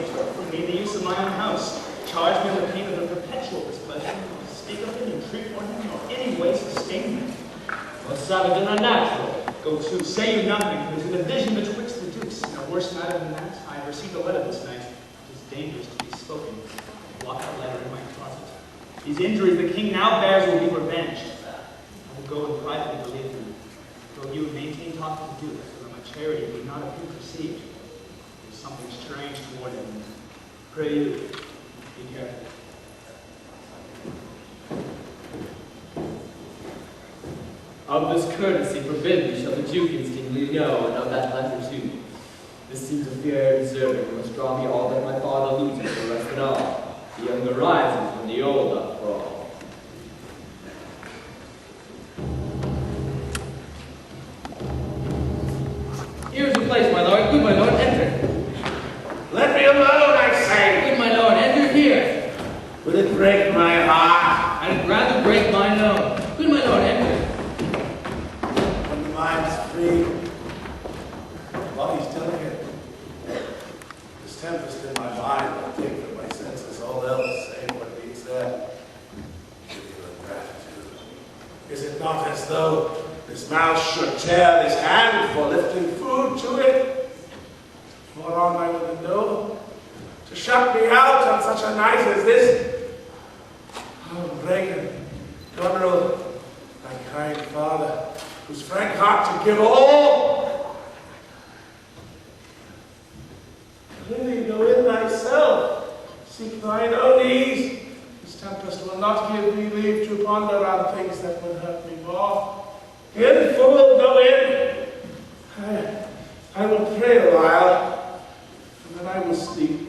from me the use of my own house. Charge me with the payment of perpetual displeasure. Speak of him, entreat for him, or any way sustain him. Most savage and unnatural. Go to, say you nothing, for it is a division betwixt the dukes. And a worse matter than that, I have received a letter this night. It is dangerous to be spoken. Lock that letter in my closet. These injuries the king now bears will be revenged. I will go and privately relieve him. Though you maintain talk to do this, for my charity may not have been perceived. There is something strange toward him. Pray you, be careful. Of this courtesy forbid me shall the Jukians kingly know, and of that letter too. This seems a fair deserving, who must draw me all that my father loses for less than all. The younger rises when the old upfall. Here is your place, my lord. Good, my lord, enter. Let me alone, I say. Good, my lord, enter here. Will it break my heart? I'd rather break mine own. Good, my lord, enter. When the mind is free, the body's delicate. This tempest in my mind will take from my senses all else save what needs there. Filial ingratitude. Is it not as though this mouth should tear this hand for lifting food to it? What on my window? To shut me out on such a night as this? Oh, Reagan, Goneril, my kind father, whose frank heart to give all. Lily, go in thyself, seek thine own ease. This tempest will not give me leave to ponder on things that will hurt me more. In, fool, go in. I will pray a while, and then I will sleep.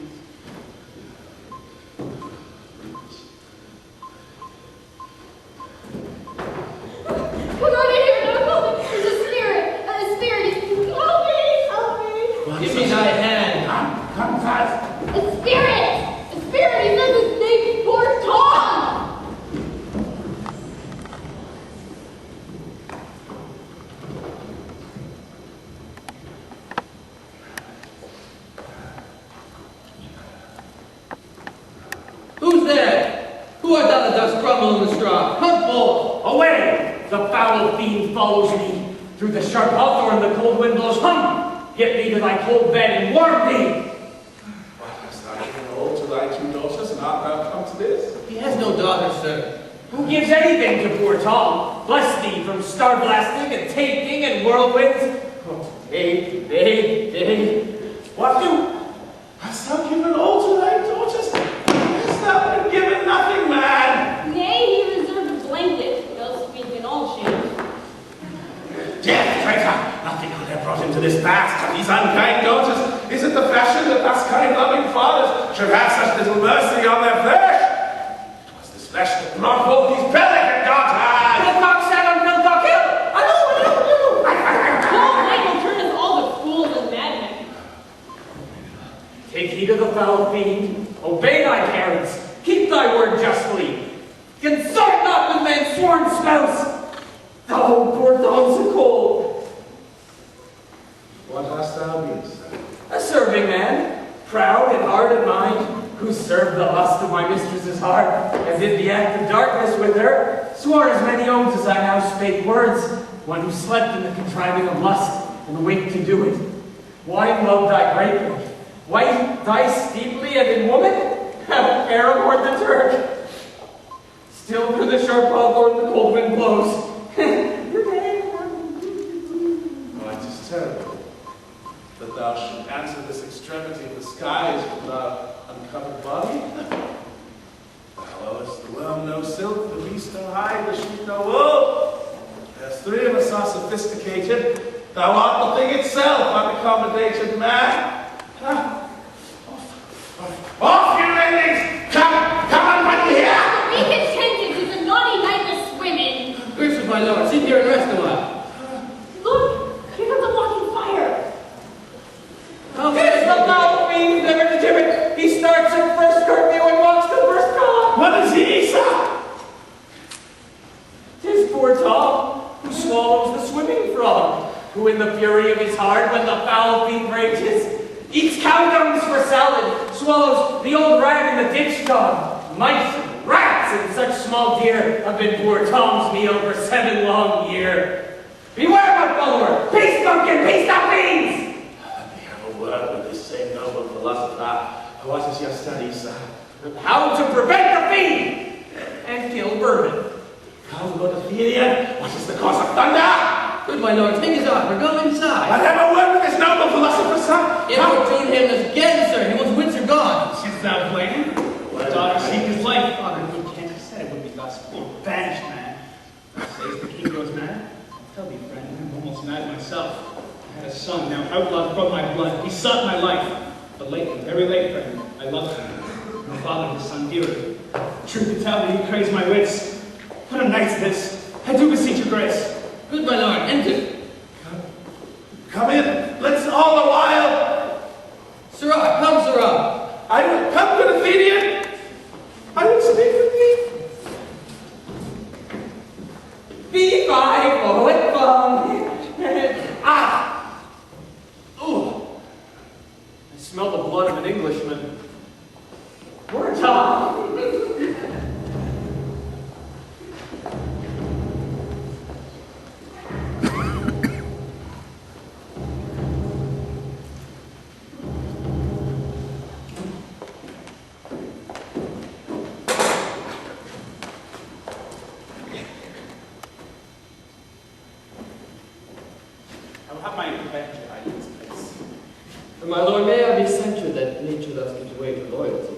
Come over here, Uncle. There's a spirit. A spirit. Help me! Help me! Give me thy hand. Come fast. A spirit! A spirit! He says his name, poor Tom! Who's there? Who art thou that dost grumble in the straw? Hunt bold! Away! The foul fiend follows me. Through the sharp hawthorn the cold wind blows. Hum! Get thee to thy cold bed and warm thee! What hast thou been old to thy two daughters, and art thou come to this? He has no daughter, sir. Who gives anything to poor Tom? Bless thee from star blasting and taking and whirlwinds. Oh, day. What do? Hast thou given all to thy daughters? Hast thou been given nothing, man? Nay, he reserved a blanket, else we'd been all shamed. Death, traitor! Nothing could have brought him to this pass but these unkind daughters. Is it the fashion that thus kind loving fathers should have such little mercy on their flesh? It was this flesh that brought forth these pelican daughters! Pilcock sat on Pilcock Hill! Alloo! Paul Michael turneth all the fools and madmen. Take heed of the foul fiend. Obey thy parents. Keep thy word justly. Consort not with man's sworn spouse. Thou poor Tom so cold. What hast thou been, sir? A serving man, proud in heart and mind, who served the lust of my mistress's heart, as in the act of darkness with her, swore as many oaths as I now spake words, one who slept in the contriving of lust, and awake to do it. Wine loved thy greatly, white thy steeply, and in woman, air aboard the Turk. Still through the sharp hawthorn the cold wind blows. Oh, it is terrible that thou should answer this extremity of the skies with thy uncovered body. Thou owest the worm no silk, the beast no hide, the sheep no wool. As three of us are sophisticated, thou art the thing itself, unaccommodated man. Off, you ladies! Come on, buddy, here! Be contented, 'tis a naughty night to swim in. Gracious, my lord, sit here and rest a while. Look, here comes a walking fire. Tis the foul fiend, never to gibbet. He starts at first curfew and walks to first call. What is he, sir? Tis poor Tom, who swallows the swimming frog, who in the fury of his heart, when the foul fiend rages, eats cow dungs for salad, swallows, the old rat and the ditch dog, mice and rats and such small deer have been poor Tom's meal for 7 long year. Beware, my follower! Peace, pumpkin! Peace, not beans! Let me have a word with this same noble philosopher. What is your study, sir? How to prevent the fiend and kill vermin. Come, Lord Athenian, what is the cause of thunder? Good, my lord, take his arm, go I inside. have a word with this noble philosopher, sir. Importune him again, sir, he wants wits are gone. Since thou blame, my daughter seek his life. Father, who can't have said it would be thus for banished man. Thou sayest the king goes mad? I'll tell thee, friend, I'm almost mad myself. I had a son, now outlawed from my blood. He sought my life. But lately, very late, friend, I loved him. My father, his son, dearer. Truth to tell, he crazed my wits. What a night's this! I do beseech your grace. Good, my lord, enter. Come in. Let's all the while. Sirrah, come, sirrah. I will come, good Athenian. I will speak with thee. Be-fi, poet bum. Ah! Ooh. I smell the blood of an Englishman. Poor Tom. I will have my revenge at Ireland's place. And my lord, may I be censured that nature thus gives way to loyalty.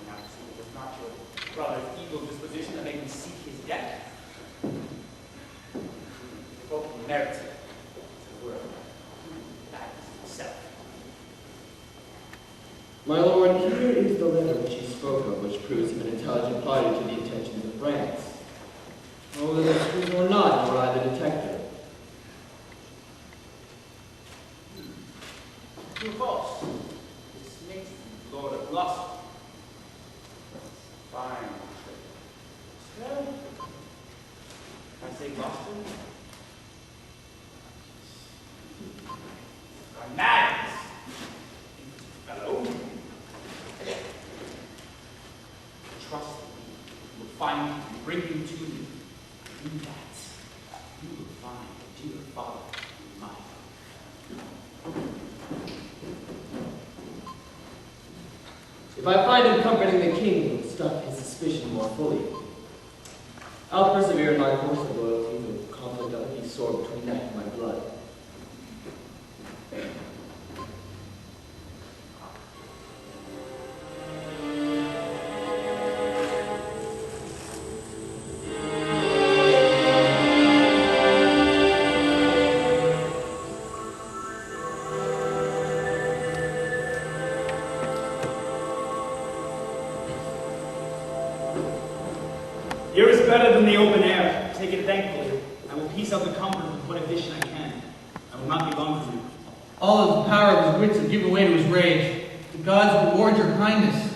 Now, it was not your brother's evil disposition that made me seek his death. Both merit the word. That is himself. My lord, here is the letter which he spoke of, which proves him an intelligent party to the intentions of France. Oh, whether it's true or not, nor I the detective. True or false? This makes the Lord of Lust. Fine. Well, I say Boston? I'm mad. Fellow. Trust me. You will find me, bring you to me. In that, you will find a dear father in mine. If I find him comforting the king, he will stuff his suspicion more fully. I'll persevere in my course of loyalty, the conflict of it be sore between that and my blood. Here is better than the open air. Take it thankfully. I will piece out the comfort with what addition I can. I will not be long for you. All of the power of his wits have given way to his rage. The gods reward your kindness.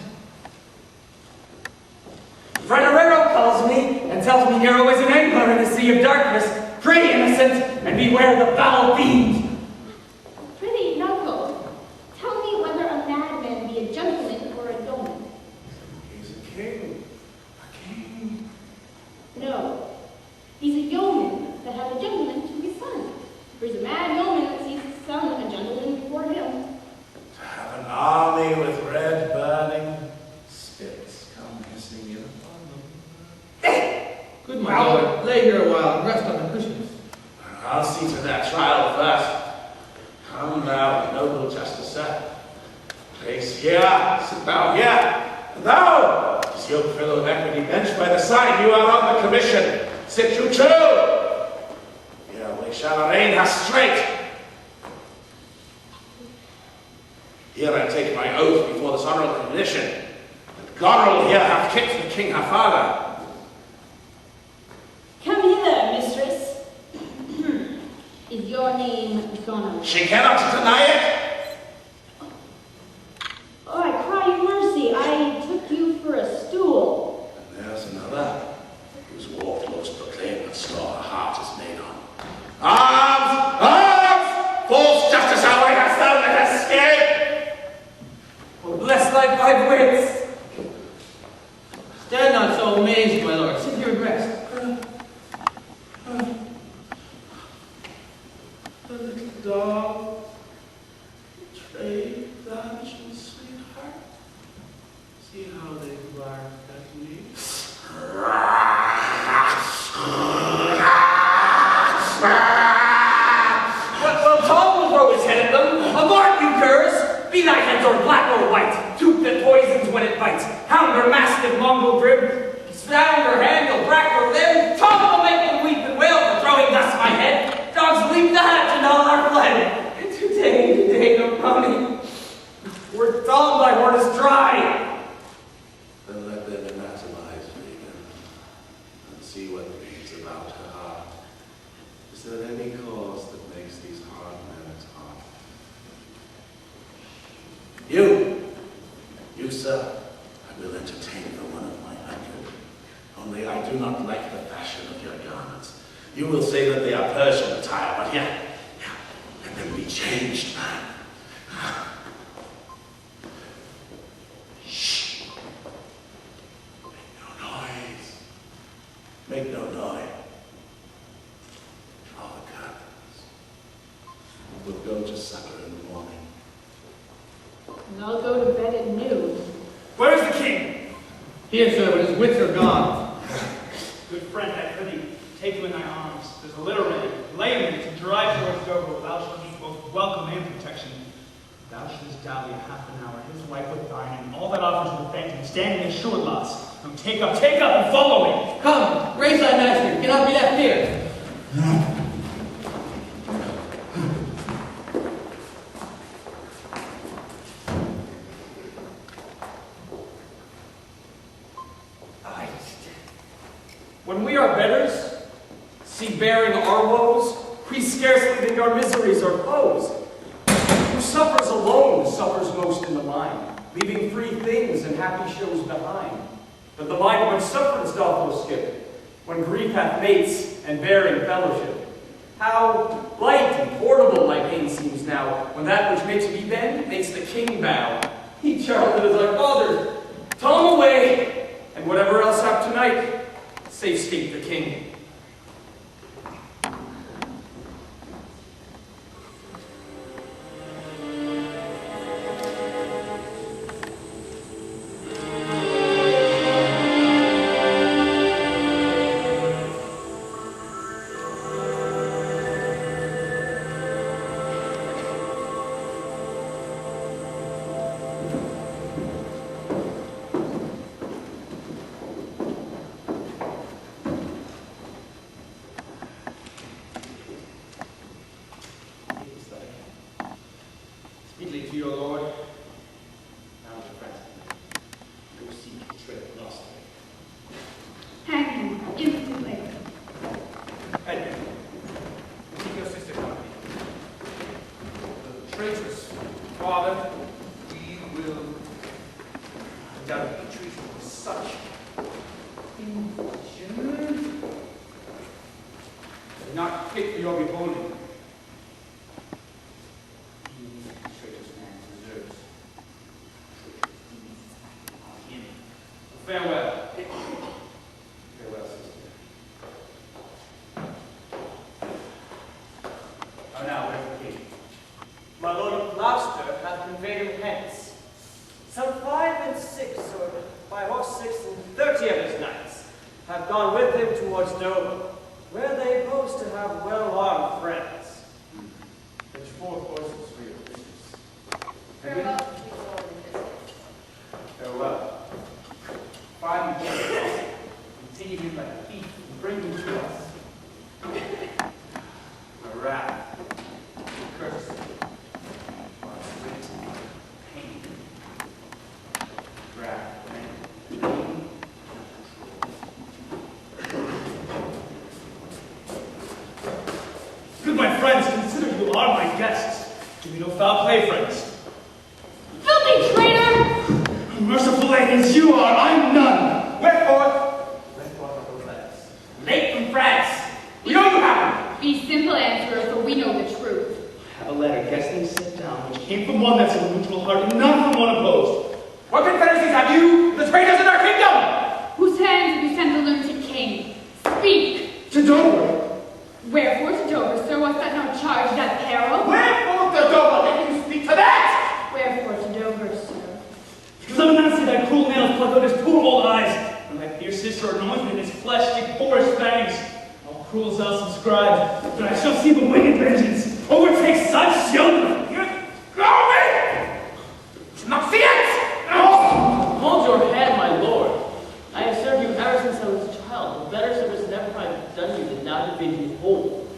Frenarero calls me and tells me Nero is an angler in the sea of darkness. Pray, innocent, and beware the foul fiend. Prithee, Nuncle, tell me whether a madman be a gentleman or a yeoman. He's a king. A king. No, he's a yeoman that has a gentleman to his son. For he's a mad yeoman that sees his son a gentleman before him. To have an army with red burning spits come hissing in upon them. Good, my lord. Lay here a while and rest on the cushions. I'll see to that trial first. Come thou, noble justicer. Place here, sit thou here. And thou, is your fellow of equity bench by the side, you are on the commission. Sit you too. Here we shall arraign her straight. Here I take my oath before this honorable commission, that Goneril here hath kicked the king her father. Come hither, mistress. Is your name Goneril? She cannot deny it. Oh, I cry you mercy. I took you for a stool. And there's another whose war close proclaim what store her heart is made on. Arms! Arms! False justice, how hast thou let escape? Oh, bless Blanche, sweetheart. See how they bark at me? Well, Tom will throw his head at them. Avart, you curs! Be thy heads or black or white, tooth that poisons when it bites, hound or mastiff, mongol drib, sound or handle, brack or limb, Tom will make them weep and wail for throwing thus my head. Dogs leap the hatch and all are fled. Today, no pony. We're Tom, thy word is dry. Then let them anatomize Regan and see what beats about her heart. Is there any cause that makes these hard men heart? You, sir, I will entertain for one of my 100. Only I do not like the fashion of your garments. You will say that they are Persian attire, but yeah, let them be changed, man. Shh. Make no noise. Make no noise. Draw the curtains. We'll go to supper in the morning. And I'll go to bed at noon. Where is the king? Here, sir, but his wits are gone. Good friend, I prithee, take him in thy arms. There's a litter ready. Lay him in it and drive towards Dover, where thou shalt meet both welcome and protection. Thou shouldst dally a half an hour, his wife with thine, and all that offers with phantom, standing assured loss. Now take up, and follow me! Come, raise thy master, cannot be left here. When we are betters, see bearing our woes, we scarcely think our miseries are foes. Who suffers alone suffers most in the mind, leaving free things and happy shows behind. But the mind which sufferance doth no skip, when grief hath mates and bearing fellowship. How light and portable my pain seems now, when that which makes me bend makes the king bow. He Charlton is our father, Tom away, and whatever else hap tonight, safe state the king. Speedily to your lord. Now the friend. Go seek the trick lost. Hang him instantly. Edmund, seek your sister company. The traitorous father, we will undoubtedly treat him with such injustice. Not fit for your beholding. Farewell. Farewell, sister. Oh, now, where's the king? My lord of Gloucester hath conveyed him hence. Some 5 and 6, or 5 or 6 and 30 of his knights have gone with him towards Dover, where they boast to have well-armed friends. Fetch forth horses for your business. Farewell. Farewell. Find him and take him like a thief and bring him to us. A wrath, a curse, or a wit, pain, wrath, pain, Good, my friends, consider you are my guests. Give me no foul play, friends. Filthy traitor! Merciful ladies, you are, I'm none. Wherefore are those letters? Late from France. We know you have Be simple answerer, for we know the truth. I have a letter, guessing sent down, which came from one that's of a neutral heart, and not from one opposed. them. What confederacies have you, the traitors in our kingdom? Whose hands have you sent the lunatic king? Speak! To Dover. Wherefore to Dover, sir, was that not charged at peril? Wherefore the Dover, let you speak to that? Wherefore to see the wicked vengeance overtake such children. You throw me! Not see it! No! Hold your head, my lord. I have served you ever since I was a child. With better service never have I done you than now to bid you whole.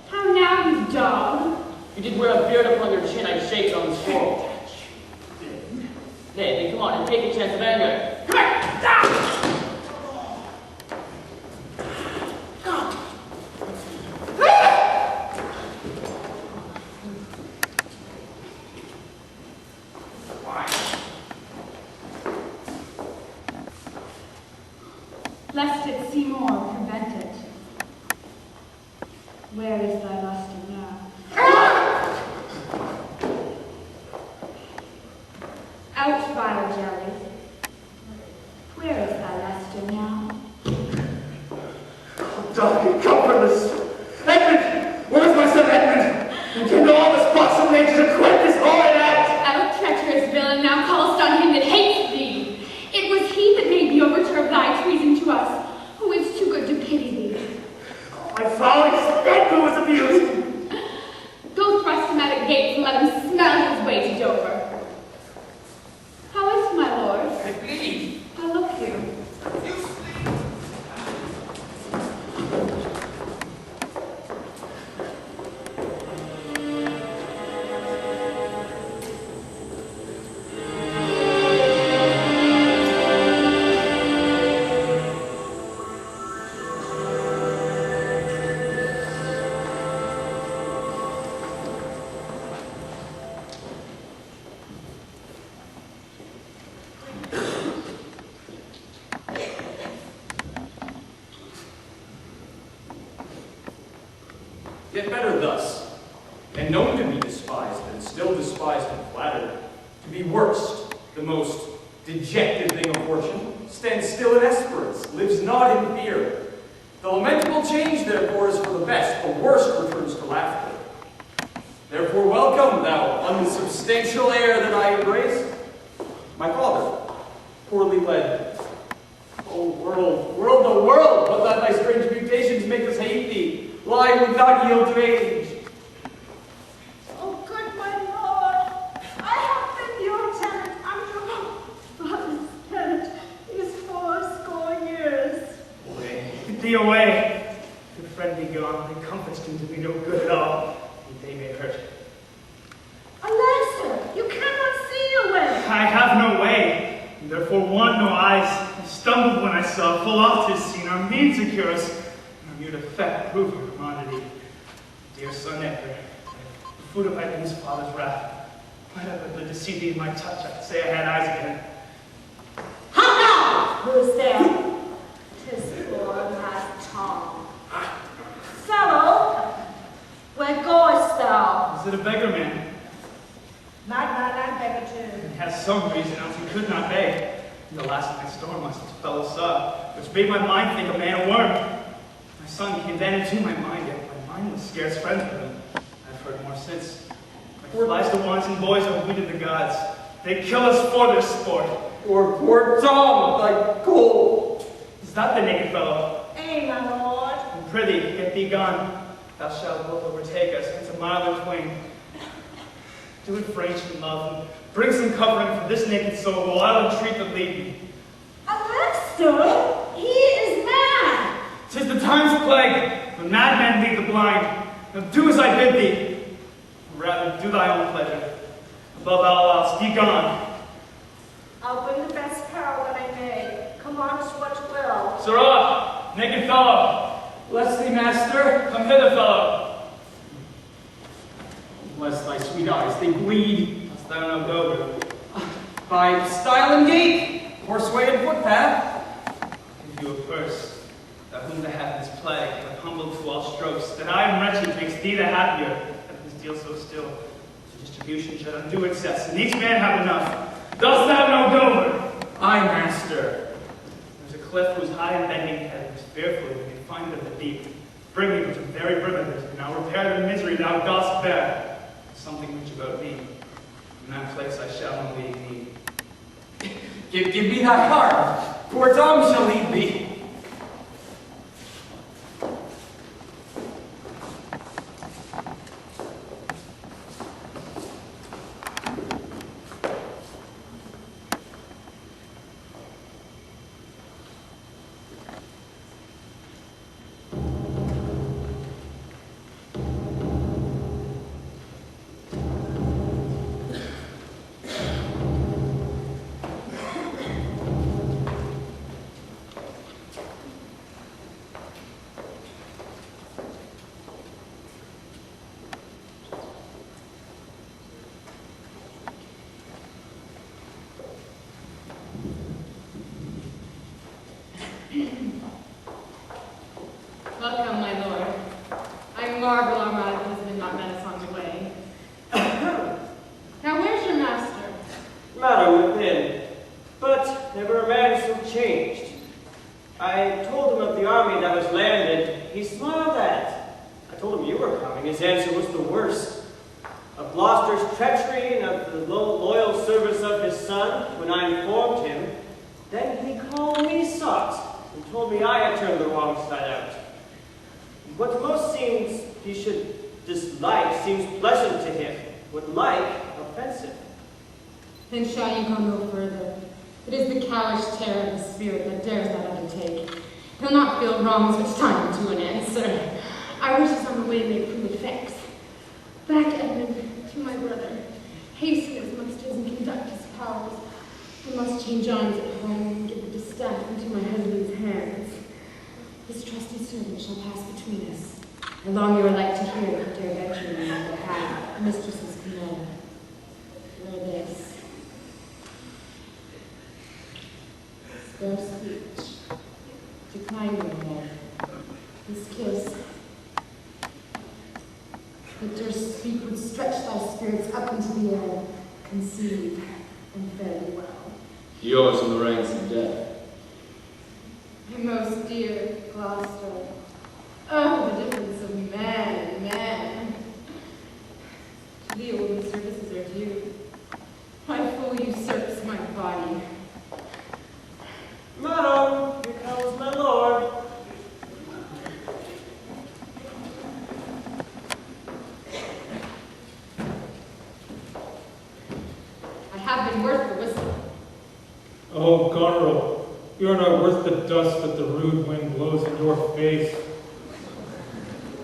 How now, you dog? If you did wear a beard upon your chin, I'd shake it on the sword. Nay, then come on and take a chance of anger. Come here! Ah! Lest it see more, prevent it. Where is thy lustre now? Out, vile jelly. Where is thy lustre now? Dark and comfortless. Edmund! Where's my son Edmund? And can all the spots of nature to quit this horrid act? Out, treacherous villain, thou callest on him that hates thee. It was he that made the overture of thy treason to us, who is too good to pity thee. My folly, Edmund was abused. Go thrust him out at gates and let him smell his way to Dover. How is my lord? I bleed. I look you. Yet better thus, and known to be despised, and still despised and flattered, to be worst, the most dejected thing of fortune, stands still in esperance, lives not in fear. The lamentable change, therefore, is for the best, the worst returns to laughter. Therefore welcome, thou unsubstantial heir that I embrace, my father, poorly led. O world, world, the world, what that thy strange mutations make us hate thee? Lie would not yield to age. Oh, good my lord, I have been your tenant under my father's tenant these 80 years. Away, get thee away. Good friend be gone, thy comforts can do me no good at all. They may hurt. Alas, sir, you cannot see your way. I have no way, and therefore want no eyes. I stumbled when I saw full oft his scene, our means secure us, and our mute effect prove our commodity. Dear son Edgar, the food of my his father's wrath. Might I but live to see thee in my touch, I'd say I had eyes again. How now? Who's there? 'Tis poor Master Tom. Fellow, where goest thou? Is it a beggar man? Madman and beggar too. He has some reason else he could not beg. In the last night's storm I such fellow saw, which made my mind think a man a worm. My son came then into my mind, yet my mind was scarce friends with him. I've heard more since. Like flies to wanton boys are we to the gods. They kill us for their sport. Poor Tom, thy cold. Is that the naked fellow? Ay, my lord. And prithee, get thee gone. Thou shalt both overtake us, it's a mile or twain. Do it for ancient love, and bring some covering for this naked soul, while I'll entreat to lead me. Alas, sir, he is mad. 'Tis the time's plague, when madmen lead the blind. Now do as I bid thee, or rather do thy own pleasure. Above all else, be gone. I'll bring the best apparel that I may. Come on as what will. Sirrah, naked fellow, Bless thee, master. come hither, fellow. Bless thy sweet eyes, they bleed. Dost thou know Dover? By style and gait, horseway and footpath. Give you a purse, thou whom to have this plague, but humbled to all strokes, that I am wretched makes thee the happier, that this deal so still. The distribution should undo excess, and each man have enough. Dost thou know Dover? Aye, master. There's a cliff whose high and bending head is fearfully when you find it the deep. Bring me to the very brim of it, and I'll repair the misery thou dost bear. Something which about me. In that place I shall no lead need. Give me thy heart. Poor Tom shall lead thee. I told him of the army that was landed. He smiled at it. I told him you were coming. His answer was the worst. Of Gloucester's treachery and of the loyal service of his son, when I informed him, then he called me sot and told me I had turned the wrong side out. What most seems he should dislike seems pleasant to him, what like offensive. Then shall you go no further. It is the cowish terror of the spirit that dares not undertake. He'll not feel wrongs which time to an answer. Our wishes on the way may prove effects. Back, Edmund, to my brother. Hasten his musters and conduct his powers. I must change arms at home and give the distaff into my husband's hands. This trusty servant shall pass between us. I long you are like to hear that dare venture me on behalf of mistress's command. Wear this. Spare speech. Decline your head. This kiss. That durst speak would stretch thy spirits up into the air. Conceive and fare thee well. Yours in the ranks of death. My most dear Gloucester. Oh, the difference of man and man. To thee all the services are due. My fool usurps my body. Madam, here comes my lord. I have been worth the whistle. Oh, Goneril, you are not worth the dust that the rude wind blows in your face.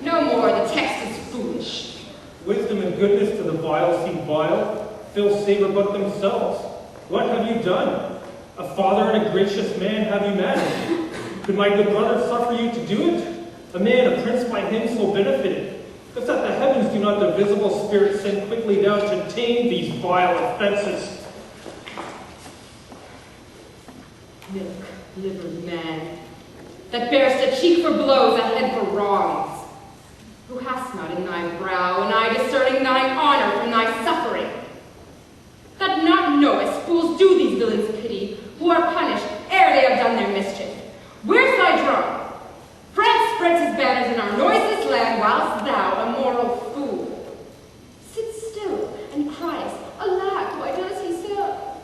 No more, the text is foolish. Wisdom and goodness to the vile seem vile, fill savor but themselves. What have you done? A father and a gracious man have you managed. Could my good brother suffer you to do it? A man, a prince by him so benefited. If that the heavens do not the visible spirit send quickly down to tame these vile offenses. Milk-livered man, that bearest a cheek for blows, a head for wrongs. Who hast not in thy brow an eye discerning thine honor from thy suffering? That not knowest fools do these villains pity, who are punished ere they have done their mischief. Where's thy drum? France spreads his banners in our noiseless land, whilst thou, a moral fool, sit still and criest, alack, why does he so?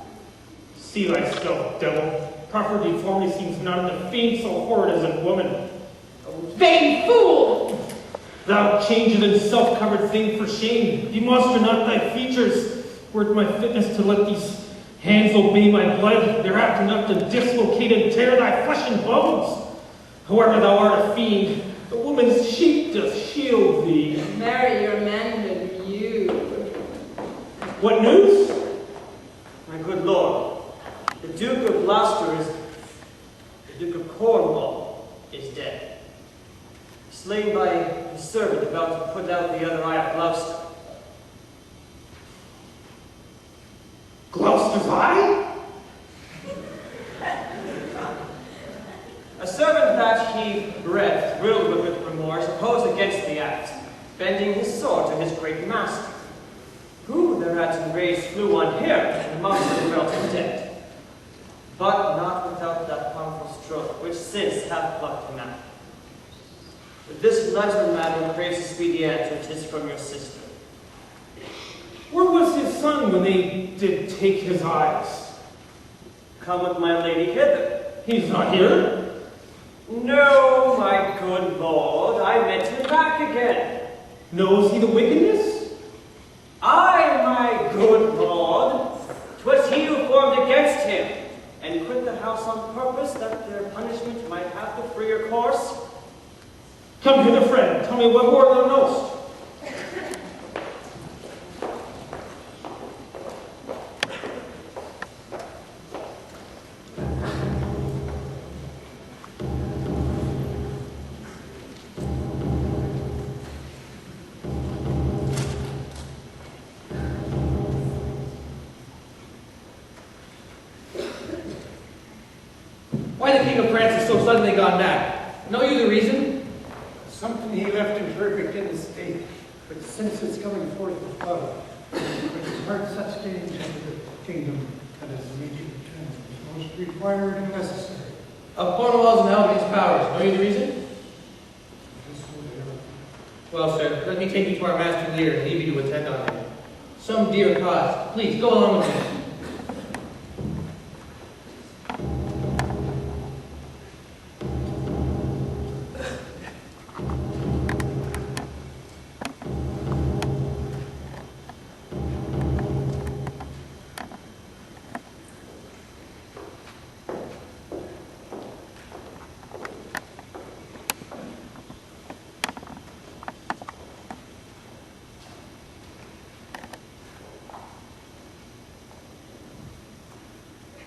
See thyself, devil. Proper deformity seems not in the fiend so horrid as a woman. Vain fool! Thou changed in self-covered thing for shame. Demonstra not thy features. Were it my fitness to let these hands obey my blood, they're apt enough to dislocate and tear thy flesh and bones. However thou art a fiend, the woman's sheep doth shield thee. Marry your manhood, you. What news? My good lord, the Duke of Gloucester is, the Duke of Cornwall is dead. Slain by his servant about to put out the other eye of Gloucester. Gloucester's eye? A servant that he bred, thrilled with remorse, opposed against the act, bending his sword to his great master, who thereat enraged flew on him, and amongst them fell to dead, but not without that powerful stroke, which since hath plucked him out. But this letter, madam, craves a speedy answer. 'Tis from your sister. Where was his son when they did take his eyes? Come with my lady hither. He's not here. No, my good lord, I meant him back again. Knows he the wickedness? Aye, my good lord. 'Twas he who formed against him, and quit the house on purpose that their punishment might have the freer course. Come hither, friend. Tell me what more thou knowest. Why the King of France is so suddenly gone mad? Know you the reason? Something he left imperfect in the state, but since it's coming forth above, it has brought such change into the kingdom that his immediate return is most required and necessary. Of Cornwall's and Albany's powers. Know you the reason? Well, sir, let me take you to our master Lear and leave you to attend on him. Some dear cause. Please, go along with me.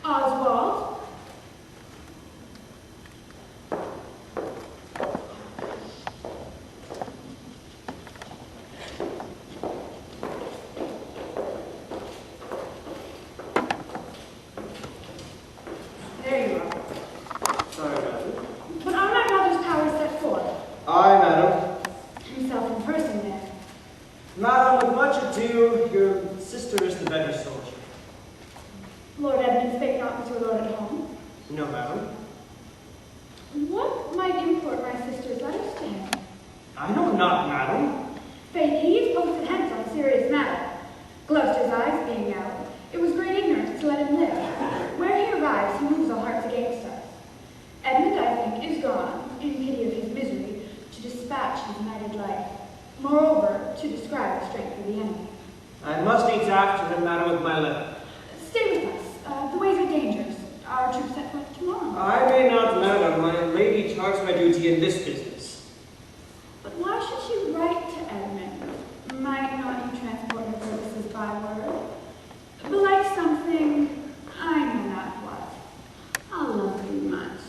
Oswald? There you are. Sorry, madam. What are my brother's powers set forth? Aye, madam. Himself in person, then. Madam, with much ado, your sister is the better soldier. Lord Edmund spake not with your lord at home. No, madam. What might import my sister's letters to him? I know not, madam. Faith, he is posted hence on serious matter. Gloucester's eyes being out, it was great ignorance to let him live. Where he arrives, he moves all hearts against us. Edmund, I think, is gone, in pity of his misery, to dispatch his matted life. Moreover, to describe the strength of the enemy. I must eat after him, madam, with my letter. Stay with us. The ways are dangerous. Our troops set forth tomorrow. I may not, madam. My lady charged my duty in this business. But why should she write to Edmund? Might not you transport her purposes by word? Belike something, I know not what. I'll love you much.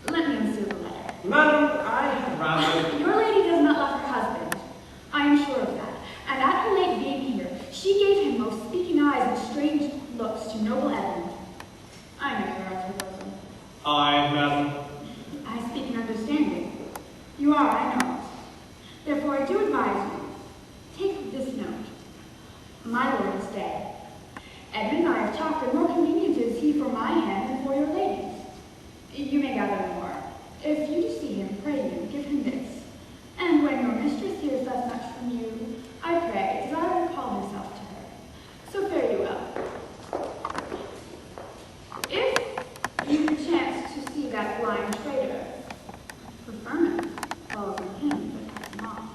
Let me unseal the letter. Madam, I had rather... Your lady does not love her husband. I am sure of that. And at her late being here, she gave him most speaking eyes and strange looks to noble Edmund. I know you are of her bosom. Aye, madam. I speak in understanding. You are, I know it. Therefore I do advise you, take this note. My lord is dead. Edmund and I have talked, and more convenient is he for my hand than for your lady's. You may gather more. If you do see him, pray you, give him this. And when your mistress hears thus much from you, I pray, desire to recall herself to her. So fare you well. If you chance to see that blind traitor, preferment falls on him, but cut him off.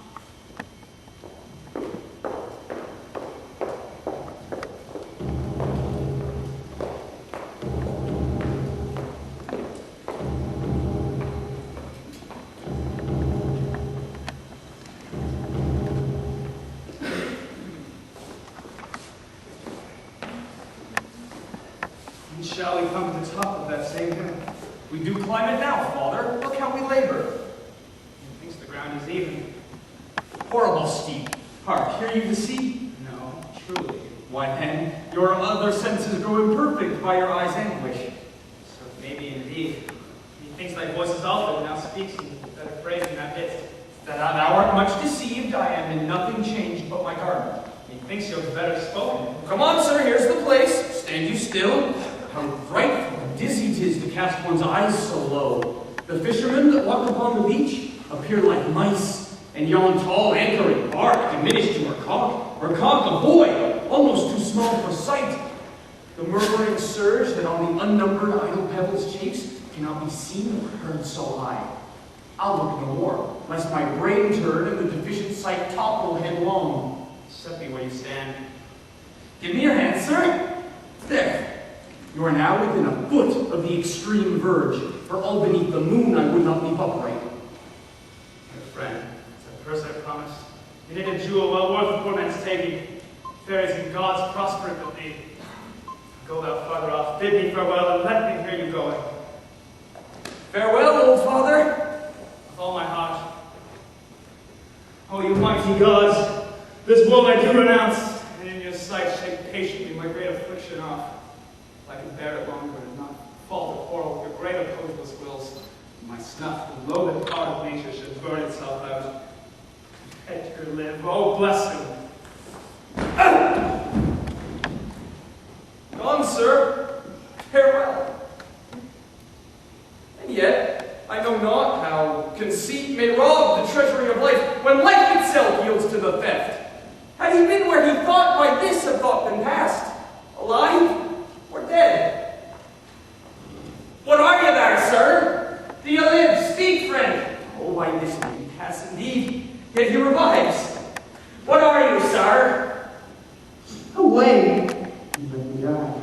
And shall we come to the top of that same hill? We do climb it now, father. Look how we labor. Methinks the ground is even. Horrible steep. Hark, hear you the sea? No, truly. Why then, your other senses grow imperfect by your eyes' anguish. So maybe indeed. Methinks thy voice is altered, now speaks in better phrase than thou didst. That thou art much deceived, I am in nothing changed but my garment. Methinks you have better spoken. Come on, sir, here's the place. Stand you still. How frightful and dizzy 'tis to cast one's eyes so low. The fishermen that walk upon the beach appear like mice, and yon tall anchoring bark diminished to her conch a buoy, almost too small for sight. The murmuring surge that on the unnumbered idle pebbles chafes cannot be seen or heard so high. I'll look no more, lest my brain turn and the deficient sight topple headlong. Set me where you stand. Give me your hand, sir. There. You are now within a foot of the extreme verge, for all beneath the moon I would not leap upright. My friend, it's a purse I promised. You hid a jewel well worth the poor man's taking. Fairies and gods prosper it with thee. Go thou farther off, bid me farewell, and let me hear you going. Farewell, old father. With all my heart. Oh, you mighty gods, this world I do renounce, and in your sight shake patiently my great affliction off. If I can bear it longer and not fall to quarrel with your great opposeless wills, my snuff, the loathed part of nature, should burn itself out. Edgar live, oh bless him. Gone, sir. Farewell. And yet, may rob the treasury of life when life itself yields to the theft? Had he been where he thought, why this have thought been past? Alive or dead? What are you there, sir? Do you live? Speak, friend. Oh, why this may be past indeed, yet he revives. What are you, sir? Away! You let me die.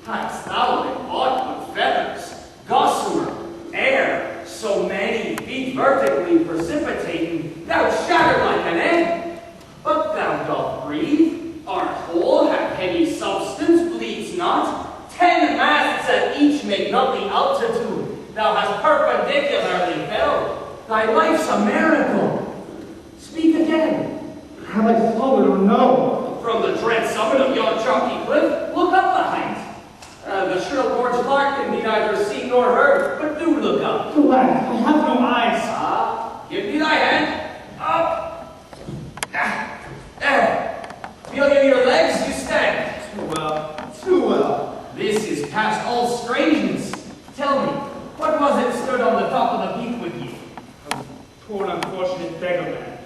Hadst thou been bought with feathers, gossamer, air, so many feet vertically precipitating, thou shattered like an egg. But thou doth breathe, art whole, have heavy substance, bleeds not. 10 masts at each make not the altitude. Thou hast perpendicularly fell. Thy life's a miracle. Speak again. Have I fallen or no? From the dread summit of yon chalky cliff, look up the height. The shrill gorge lark can be neither seen nor heard, but do look up. Lad, I have no eyes. Ah, give me thy hand. Up. There. Feel in your legs, you stand. Too well. Too well. This is past all strangeness. Tell me, what was it stood on the top of the peak with you? A poor unfortunate beggar man.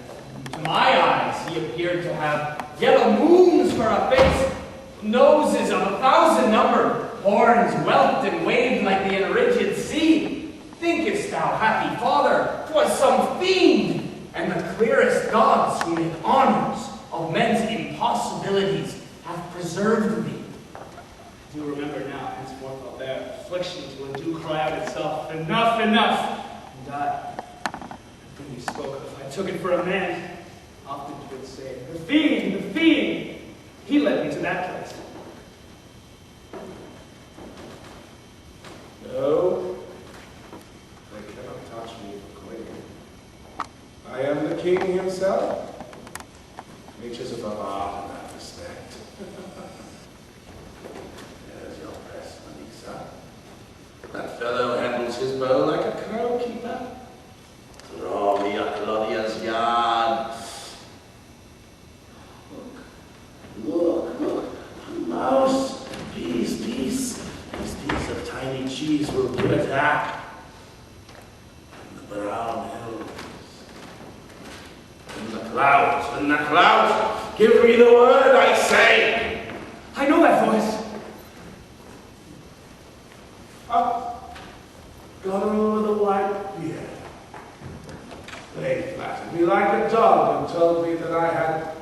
To my eyes, he appeared to have yellow moons for a face, noses of 1,000 number, horns whelped and waved like the enrigid sea. Thinkest thou, happy father, 'twas some fiend, and the clearest gods who make honors of men's impossibilities have preserved thee? I do remember now, henceforth I'll bear affliction till it do cry out itself, enough, enough, and die. The thing you spoke of, I took it for a man. Often would say, the fiend, the fiend. He led me to that place. No, they cannot touch me for quitting. I am the king himself. Nature's above art in that respect. There's your press, Manisa. That fellow handles his bow like a crow keeper. Draw me a Claudia's yard. Look, a mouse. Peace. This piece of tiny cheese will give it that. In the brown hills. In the clouds. Give me the word, I say. I know that voice. Up. Got over the white beard. They flattered me like a dog and told me that I had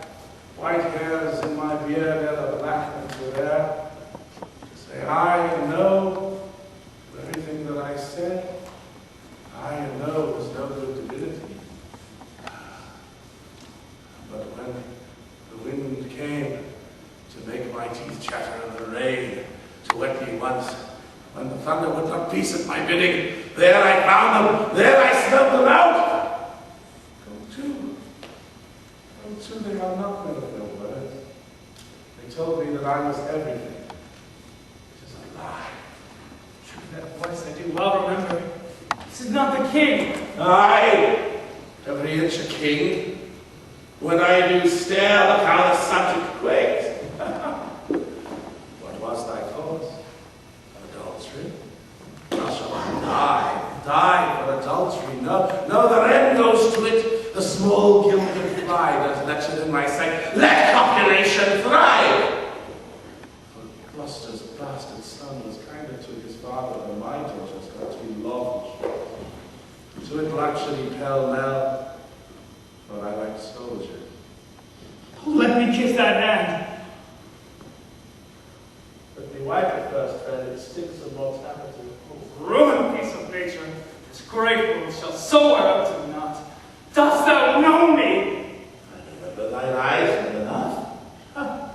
white hairs in my beard and the blackness were there. To say I know everything that I said, I know was no good divinity. But when the wind came to make my teeth chatter in the rain, to wet me once, when the thunder would not peace at my bidding, there I found them, there I smelled them out. Go to, they are not men of their words. They told me that I was everything. It is a lie. True, that voice I do well remember. This is not the king. Aye, every inch a king. When I do stare, look how the subject quakes. What was thy cause? Adultery? Thou shalt die for adultery. No, the end goes to it. The small gilded fly does lecture in my sight. Let copulation thrive! For Gloucester's bastard son was kinder to his father than my daughters got to be loved. To it luxury pell-mell, but I like soldier. Let me kiss that hand. Let me wipe it first, friend. It sticks of mortality. Ruined piece of nature, this great world shall so wear out to naught. Dost thou know me? I remember thine eyes well enough. Huh.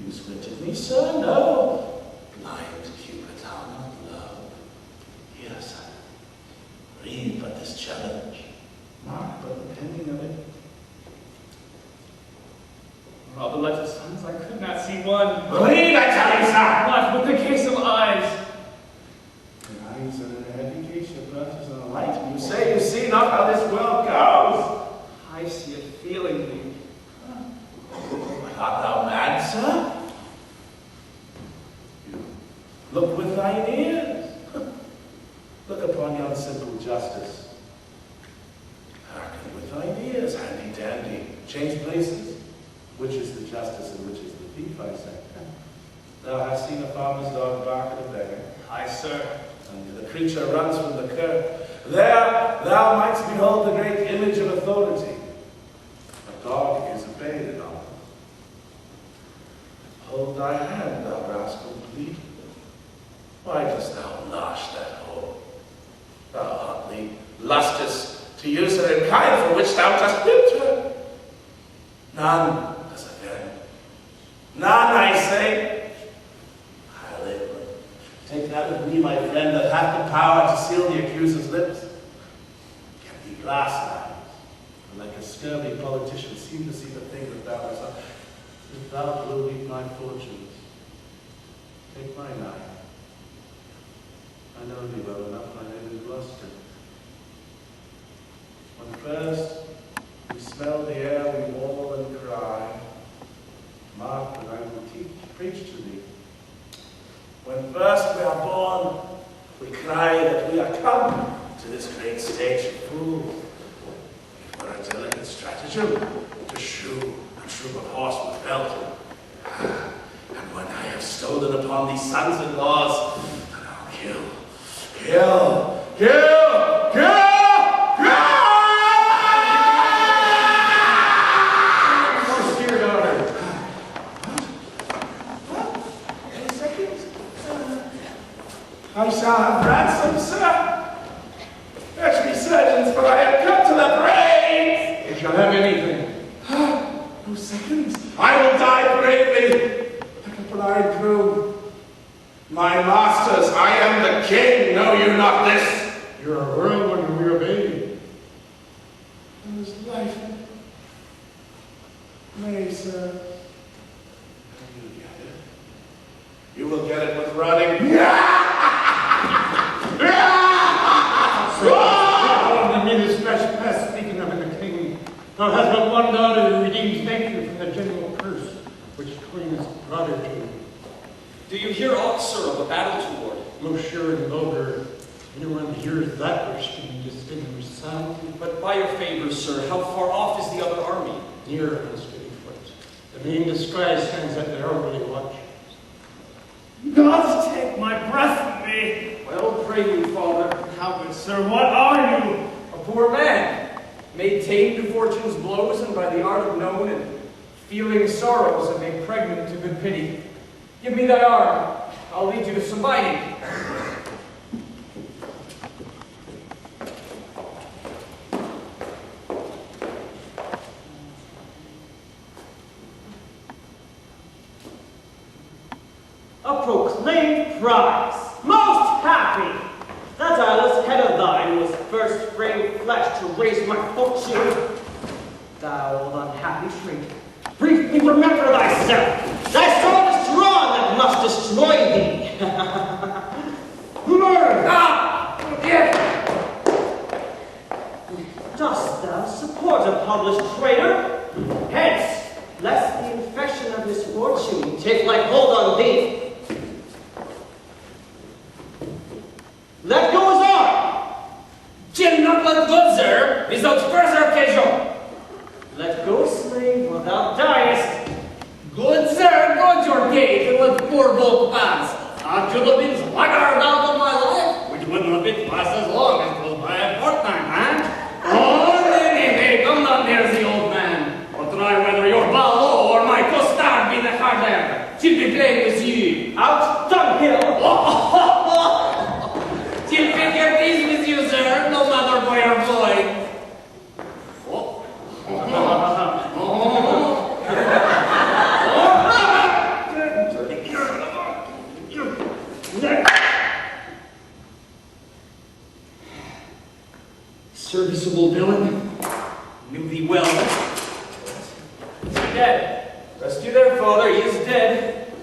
You squinted me, sir? No. Blind Cupid, how not love. Here, son. Read but this challenge. Mark but the pending of it. For all the letters, sons, I could not see one. Read, I tell you, sir! What with the case of eyes? The eyes are an education versus an light. You say you see not how this world goes. I see it feelingly. Art thou mad, sir? You look with thine ears. Look upon yon simple justice. Thou hast seen a farmer's dog bark at a beggar, Aye, sir. and the creature runs from the curb. There thou mightst behold the great image of authority. A dog is obeyed in honor. Hold thy hand, thou rascal, plead. Why dost thou lash that hole? Thou hotly lustest to use her in kind for which thou dost whip her. None does offend. None, I say. I'll live. Take that of me, my friend, that hath the power to seal the accuser's lips. Get thee glass eyes, and like a scurvy politician, seem to see the thing that thou hast done. If thou wilt eat my fortunes, take my knife. I know thee well enough, my name is Gloucester. When first we smell the air, we wail and cry. Mark that I will preach to thee. When first we are born, we cry that we are come to this great stage of fools. For a delicate stratagem to shoe a troop of horse with belt. And when I have stolen upon these sons-in-laws, then I'll kill. Dear daughter. Any seconds? I shall have ransom, sir. Fetch me surgeons, for I have come to the brains. You shall have anything. No seconds. I will die bravely, like a blind crew. My masters, I am the king. Know you not this? You're a whirlwind and we're a baby. There is life in it. Nay, sir. You get it. You will get it with running. The meanest flesh past speaking of in the king. Thou hast but one daughter who redeems nature from the general curse, which queen is brother to. Do you hear aught, sir, of a battle toward? Most sure and vulgar, anyone hears that which can distinguish sound. But by your favor, sir, how far off is the other army? Near on steady foot. The main disguise stands at their orderly watch. God take my breath from me. Well, pray you, father. How good, sir, what are you? A poor man, made tame to fortune's blows and by the art of known and feeling sorrows and made pregnant to good pity. Give me thy arm. I'll lead you to some biting. A proclaimed prize. Most happy. That eyeless head of thine was first framed flesh to raise my fortune. Thou old unhappy traitor, briefly remember thyself. Thy sword is drawn that must destroy thee. Learn! Dost thou support a published traitor? Hence, lest the infection of misfortune take like hold on thee. Let go his arm! Chill not let go, sir, without further occasion. Let go, slave, or thou diest. Good, sir, good your gait, and let poor both pass. I could have been sluggard out of my life, which wouldn't have been twice as long as it was by a fortnight, man. Oh, nay, come not near the old man, or try whether your ballo or my costard be the harder. She'll be playing with you. Out, dunghill! She'll pick your teeth with you, sir, no matter boy or boy. Serviceable villain, knew thee well. Is he dead? Rest you there, father, he is dead.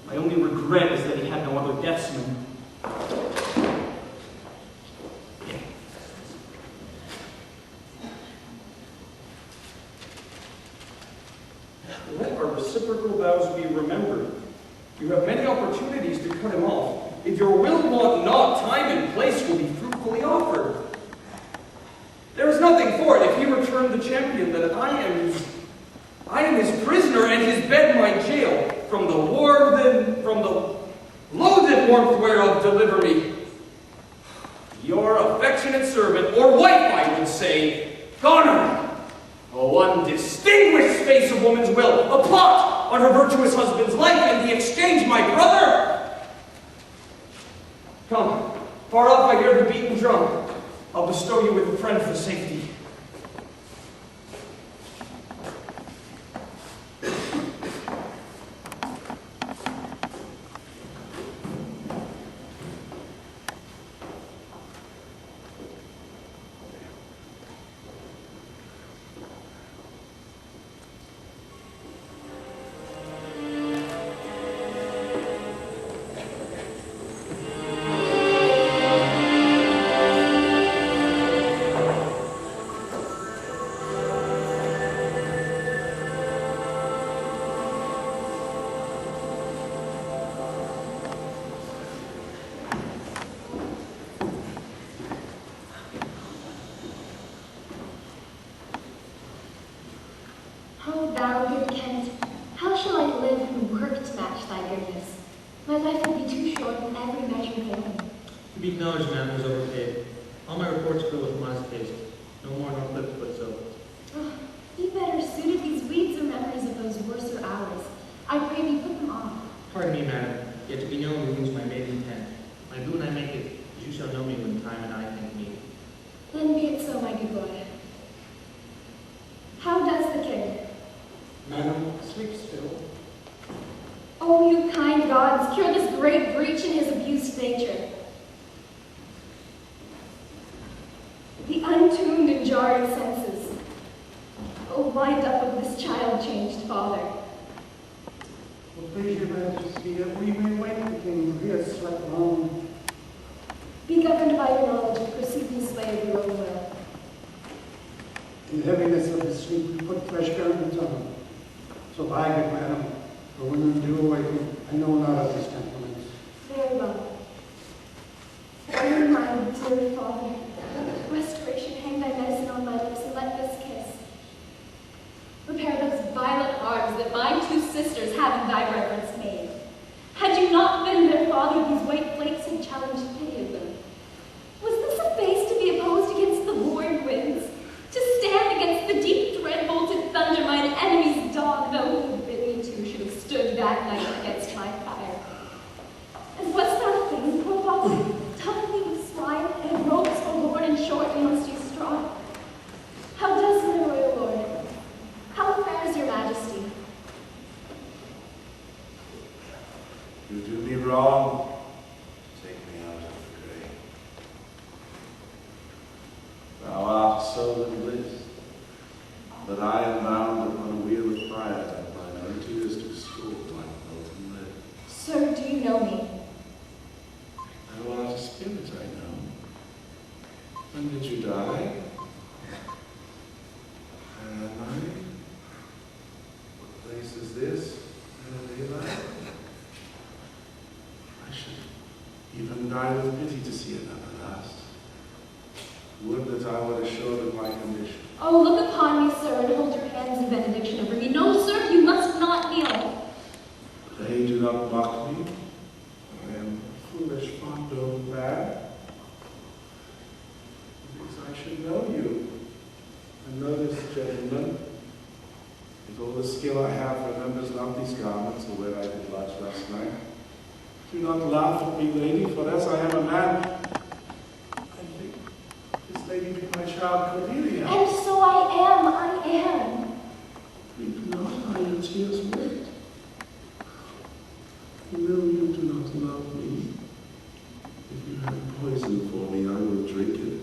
My only regret is that he had no other deathsman. Let our reciprocal vows be remembered. You have many opportunities to cut him off. If your will want not, time and place will be fruitfully offered. There is nothing for it if he return the champion that I am his prisoner and his bed my jail. From the war of the warmth whereof deliver me. Your affectionate servant, or wife, I would say, Goneril, a one distinguished space of woman's will, a plot on her virtuous husband's life, and the exchange, my brother. Come, far off I hear the beaten drum. I'll bestow you with a friend for safety. Oh, thou good Kent, how shall I live and work to match thy goodness? My life will be too short in every measure failing. To be acknowledged, man, was overpaid. All my reports go with honest taste. No more nor clipped, but so. Oh, be better suited these weeds or memories of those worser hours. I pray thee put them on. Pardon me, madam, yet to be known wounds my maiden intent. My boon I make it, as you shall know me when time and I think me. Then be it so, my good lord. How does the king? Madam, sleep still. Oh, you kind gods, cure this great breach in his abused nature. The untuned and jarring senses. Oh, wind up of this child-changed father. Will please your majesty that we may wake the king, for he has slept long. Be governed by your knowledge and proceed in sway of your own will. In the heaviness of his sleep, we put fresh garments on him. So by good madam, for when I do awaken, I know not of his temperaments. Very well. Oh, my dear father, restoration, hang thy medicine on my lips and let this kiss. Repair those violent harms that my two sisters have in thy reverence made. Had you not been their father, these white flakes had challenged pity of them. Was this a face to be opposed against the warring winds? To stand against the deep dread-bolted thunder, mine enemy's dog, though he had bid me to, should have stood that night against my fire. And wast thou fain, poor father, tugged me with swine, and ropes for lord and short, and must you strong? How does my royal lord? How fares your majesty? You do me wrong. Take me out of the grave. Thou art so in bliss, but I am bound upon a wheel of fire that mine own tears do scald like molten lead. Sir, do you know me? Thou art a spirit, I know. When did you die? Where am I? What place is this? Where live I? I should even die with pity to see another last. Would that I were assured of my condition. Oh, look upon me, sir, and hold your hands in benediction over me. No, sir, you must not kneel. Pray do not mock me. I am foolish, fond of bad. Because I should know you. And know this gentleman. With all the skill I have, remembers not these garments or where I did lodge last night. Do not laugh at me, lady, for as I am a man, I think this lady be my child Cordelia. And so I am. Weep not, are your tears wet? You know you do not love me. If you have poison for me, I will drink it.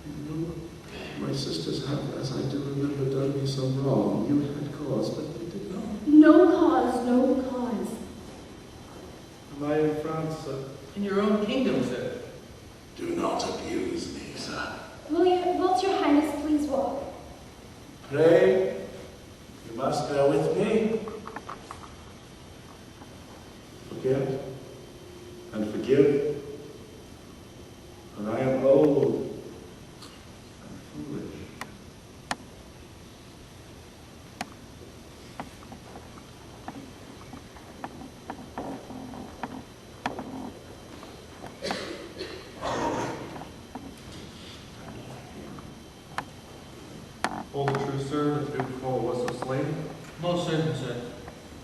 You know, my sisters have, as I do remember, done me some wrong. You had cause, but they did not. No cause, no cause. Am I in France, sir? In your own kingdom, sir. Do not abuse me, sir. Wilt your highness please walk? Pray, you must bear with me. Forget and forgive. For I am old and foolish.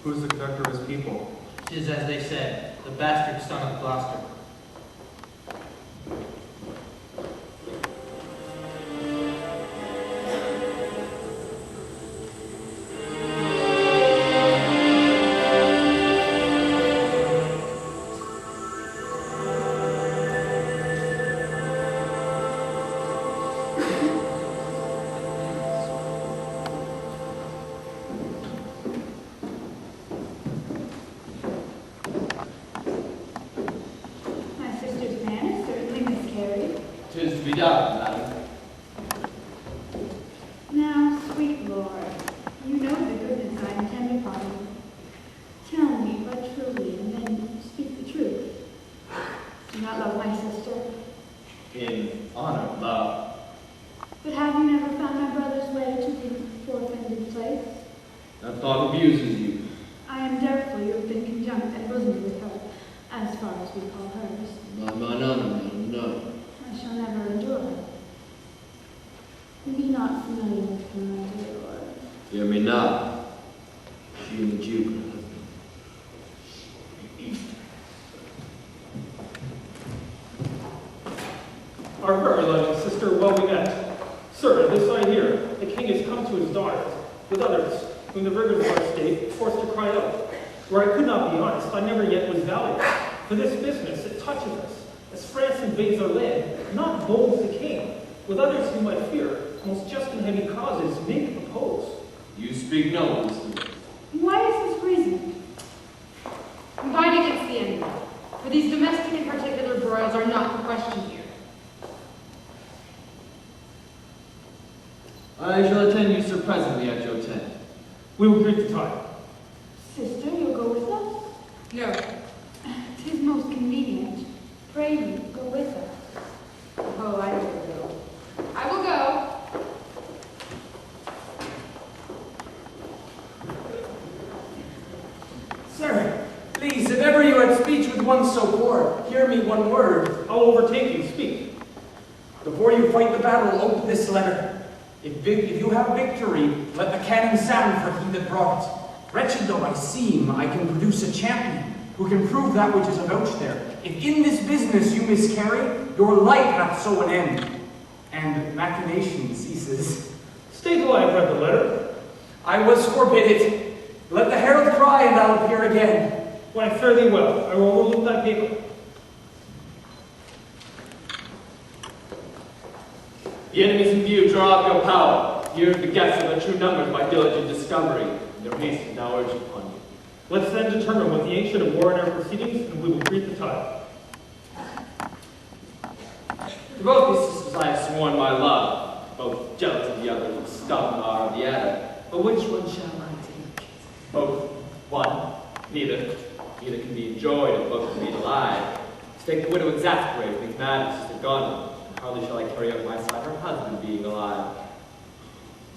Who's the conductor of his people? 'Tis as they said, the bastard son of Gloucester. My sister's man is certainly miscarried. 'Tis to be done, madam. Now, sweet Lord, you know the goodness I intend upon you. Tell me but truly, and then speak the truth. Do you not love my sister? In honor of love. But have you never found my brother's way to the forfeited place? That thought abuses you. I am doubtful you have been conjunct and bosomed with her, as far as we call hers. Not mine honor, madam, no. I shall never endure her. You be not familiar with her, my dear Lord. Hear me not. She and the Duke are husband. Our very loving sister, well we met. Sir, this I hear, the king has come to his daughters, with others, whom the rigors of our state forced to cry out. Where I could not be honest, I never yet was valiant. For this business, it touches us, as France invades our land, not bold as the king, with others whom I fear, most just and heavy causes, make oppose. You speak nobly. Why is this reason? Combine against the enemy, for these domestic and particular broils are not the question here. I shall attend you, sir, presently at your tent. We will greet the time. Sister, you'll go with us? No, 'Tis most convenient. Pray you, go with us. oh, I will go. I will go. Sir, please, if ever you had speech with one so poor, hear me one word. I'll overtake you, speak. Before you fight the battle, open this letter. If you have victory, let the cannon sound for he that brought it. Wretched though I seem, I can produce a champion who can prove that which is avouched there. If in this business you miscarry, your life hath so an end, and machination ceases. Stay till I have read the letter. I was forbid it. Let the herald cry, and I'll appear again. When I fare thee well, I will overlook thy paper. The enemies in view draw up your power. Here is the guess of their true numbers by diligent discovery. Their haste is now urged upon you. Let's then determine what the ancient of war in our proceedings, and we will greet the time. To both these sisters I have sworn my love. Both jealous of the other, and stung are of the other. But which one shall I take? Both. One. Neither. Neither can be enjoyed, and both can be alive. To take the widow exasperated, makes mad, sister gone. Hardly shall I carry out my side, her husband being alive.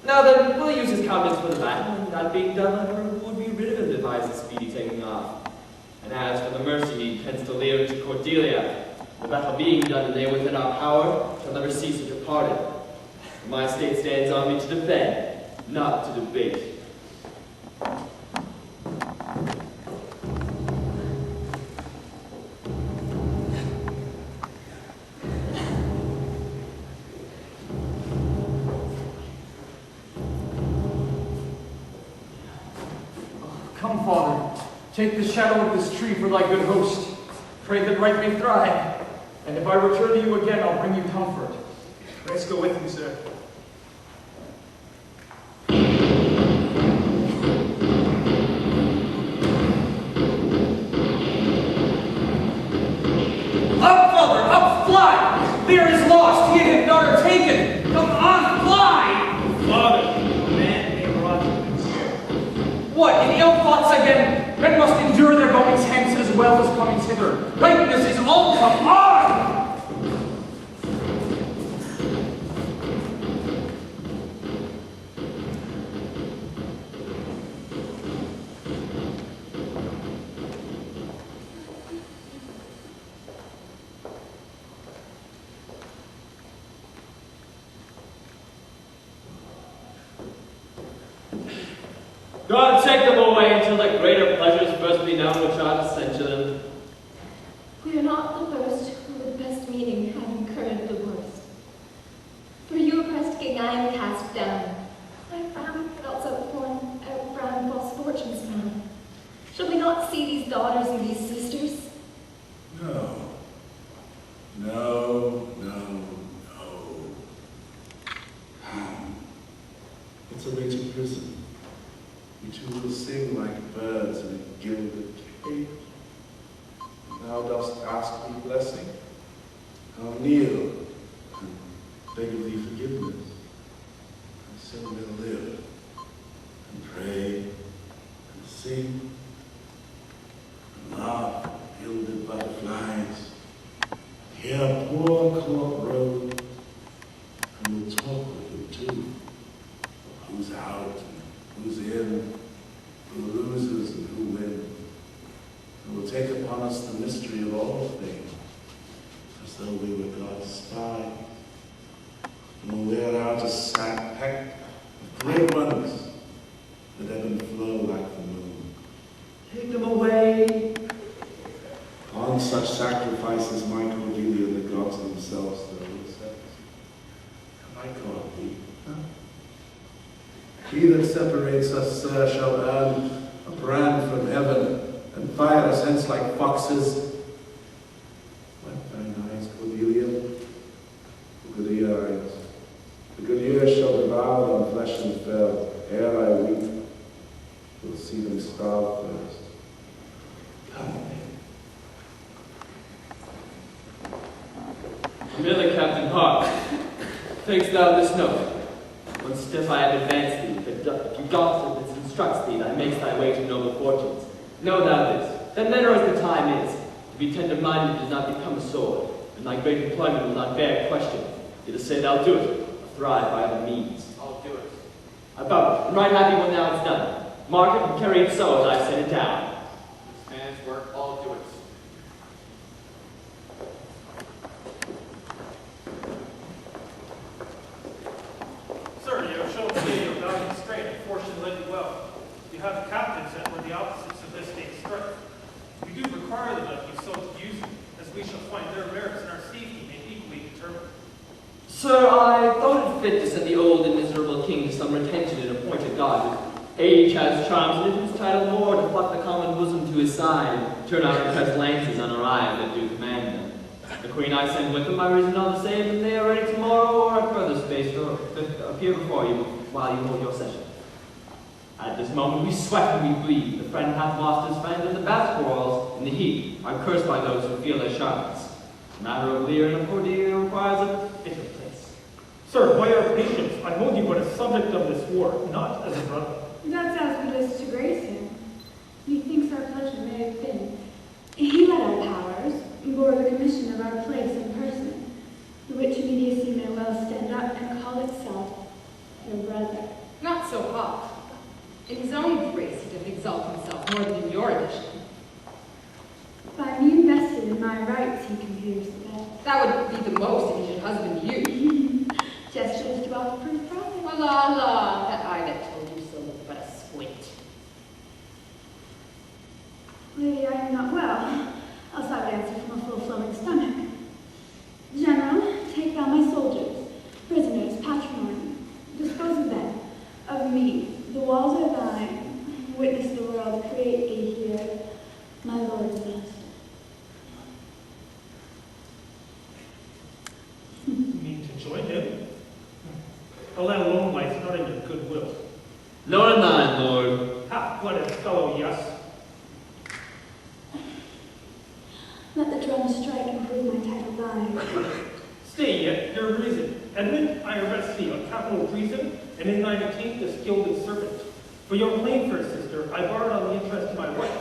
Now then, we'll use his countenance for the battle, and that being done, her would be rid of him devise a speedy taking off. And as for the mercy he tends to Lear to Cordelia, the battle being done and they within our power, shall never cease of departed. For my state stands on me to defend, not to debate. Come, Father, take the shadow of this tree for thy good host. Pray that right may thrive. And if I return to you again, I'll bring you comfort. Let's go with you, sir. Up, Father, up, fly! Lear is lost, he and his daughter taken. Come on, fly! Father, man may brought you here. What, in ill thoughts again? Men must endure their goings hence as well as comings hither. Rightness is all come on! God take them away until the greater pleasures first be known which are to censure them. We are not the first who with best meaning have incurred the worst. For you, oppressed king, I am cast down. I frown cannot outfrown false fortune's frown. Shall we not see these daughters and these sisters? No. No, no, no. It's a way to prison. We two will sing like birds in a gilded cage. Thou dost ask me blessing. I'll kneel and beg of thee forgiveness. And so we'll live and pray and sing and laugh at gilded butterflies. Hear poor court road, and we'll talk with them too. Who's out and who's in, who loses and who wins. And we'll take upon us the mystery of all things, as though we were God's spies. And we'll wear out a pack of great ones that ebb and flow like the moon. Take them away. On such sacrifices might Cordelia the gods themselves throw themselves. My God, thee. He that separates us, sir, shall earn a brand from heaven and fire us hence like foxes. Wipe thine eyes, Cordelia, the good eyes. The good ears shall devour them flesh and fell. Ere I weep, we'll see them starve first. Come. Merely, Captain Hart, takest thou this note? When stiff I have advanced thee, if you gossip that instructs thee, that makes thy way to noble fortunes. Know thou this, that men are as the time is. To be tender-minded does not become a sword, and thy great employment will not bear question. Either say thou do it, or thrive by other means. I'll do it. About, and right happy when thou it's done. Mark it and carry it so as I set it down. This man's work, I'll do it. Sir, you have shown today your valiant strength and fortune led you well. You have captains that were the opposites of this day's strife. We do require them of you so to use them, as we shall find their merits and our safety may equally determine. Sir, I thought it fit to send the old and miserable king to some retention in appointed God. Age has charms, and it is title more to pluck the common bosom to his side, turn out impressed lances on our eye that do command them. The queen I send with them, my reason all the same, and they are ready tomorrow or at further space to appear before you while you hold your session. At this moment we sweat and we bleed. The friend hath lost his friend, and the bat quarrels in the heat are cursed by those who feel their sharpness. The matter of Lear and of Cordelia requires a bitter place. Sir, by our patience, I hold you but a subject of this war, not as a brother. That's as we wish to grace him. Methinks our pleasure may have been. He led our powers, bore the commission of our place and person, the which immediacy may well stand up and call itself your brother. Not so hot. In his own grace he doth exalt himself more than in your edition. By me invested in my rights, he confused the best. That would be the most if he should husband you. Gestures to offer proof profit. La la la, that eye that told you so was but a squint. Lady, I am not well, else I would answer from a full-flowing stomach. General, take thou my soldiers, prisoners, patrimony, dispose of them, of me. The walls are thine, witness the world, create thee here, my lord and master. You mean to join him? Well, that alone lies not in your goodwill. Nor thine, lord. Half-blooded fellow, yes. Let the drum strike and prove my title thine. Stay yet, your reason. Edmund, I arrest thee on capital treason, and in thine attaint this gilded serpent. For your claim, fair sister, I borrowed on the interest of my wife.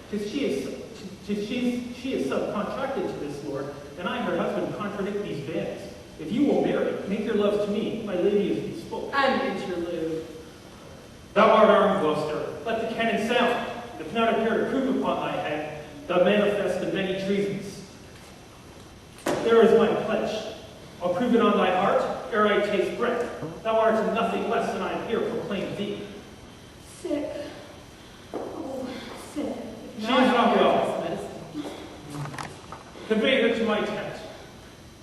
'Tis she is subcontracted to this lord, and I, her husband, contradict these bands. If you will marry, make your loves to me, my lady is bespoke. And interlude. Thou art armed, Gloucester. Let the cannon sound. If not appear to prove upon thy head, thou manifest the many treasons. There is my pledge. I'll prove it on thy heart, ere I taste breath. Thou art nothing less than I here proclaim thee. Sick, my tent.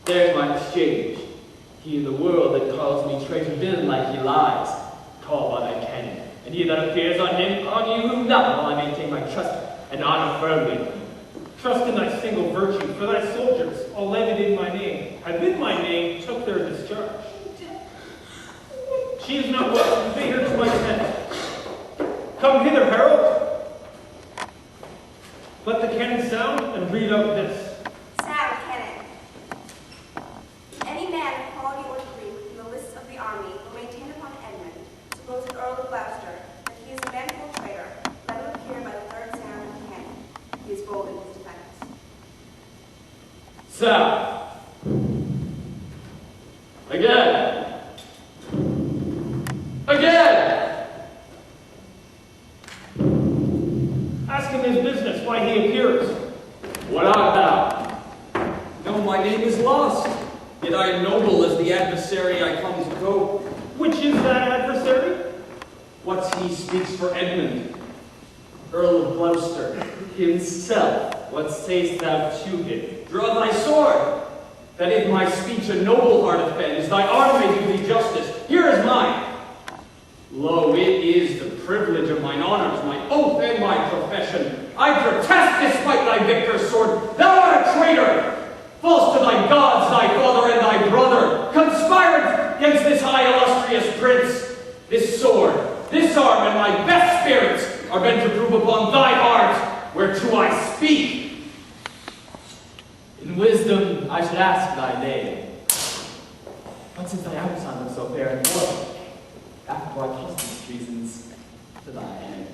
There's my exchange. He in the world that calls me traitor villain like he lies, call on that cannon. And he that appears on him, on you whom not, while I maintain my trust and honor firmly. Trust in thy single virtue, for thy soldiers, all levied in my name, have in my name took their discharge. She is not welcome, convey her to my tent. Come hither, herald. Let the cannon sound and read out this. Sound cannon. Any man of quality or degree within the lists of the army will maintain upon Edmund, supposed Earl of Gloucester, that he is a manful traitor, let him appear by the third sound of the cannon. He is bold in his defense. Sound. Again. Again! Ask him his business, why he appears. What art thou? No, my name is lost. Yet I am noble as the adversary I come to go. Which is that adversary? What's he speaks for Edmund, Earl of Gloucester? Himself. What sayst thou to him? Draw thy sword, that if my speech a noble heart offends, thy arm may do thee justice. Here is mine. Lo, it is the privilege of mine honors, my oath and my profession. I protest despite thy victor's sword. Thou art a traitor, false to thy gods, thy father, and thy brother, conspirant against this high illustrious prince. This sword, this arm, and my best spirits are bent to prove upon thy heart, whereto I speak. In wisdom, I should ask thy name. What since thy outsound of so fair and forth? After our customs treasons to thy head.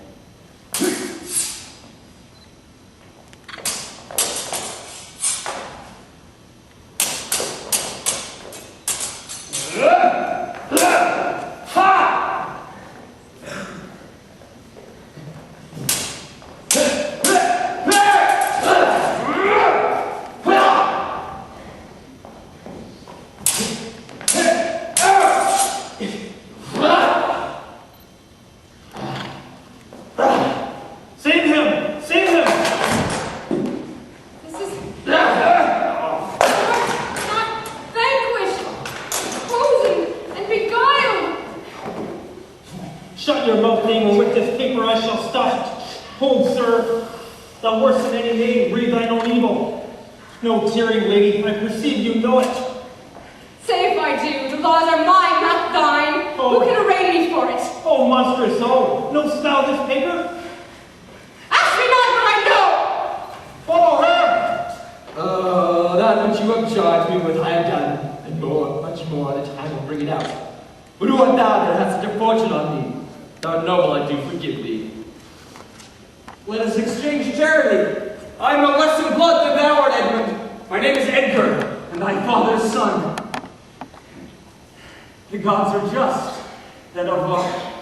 No tearing, lady, I perceive you know it. Say if I do, the laws are mine, not thine. Oh. Who can arraign me for it? Oh, monstrous soul, no smell this paper? Ask me not what I know! Follow her! Oh, that which you have charged me with I have done, and more, much more, the time will bring it out. But who art thou that hast such a fortune on me? Thou noble, I do forgive thee. Let us exchange charity. I am of less in blood than thou art, Edmund. My name is Edgar, and thy father's son. The gods are just, that of our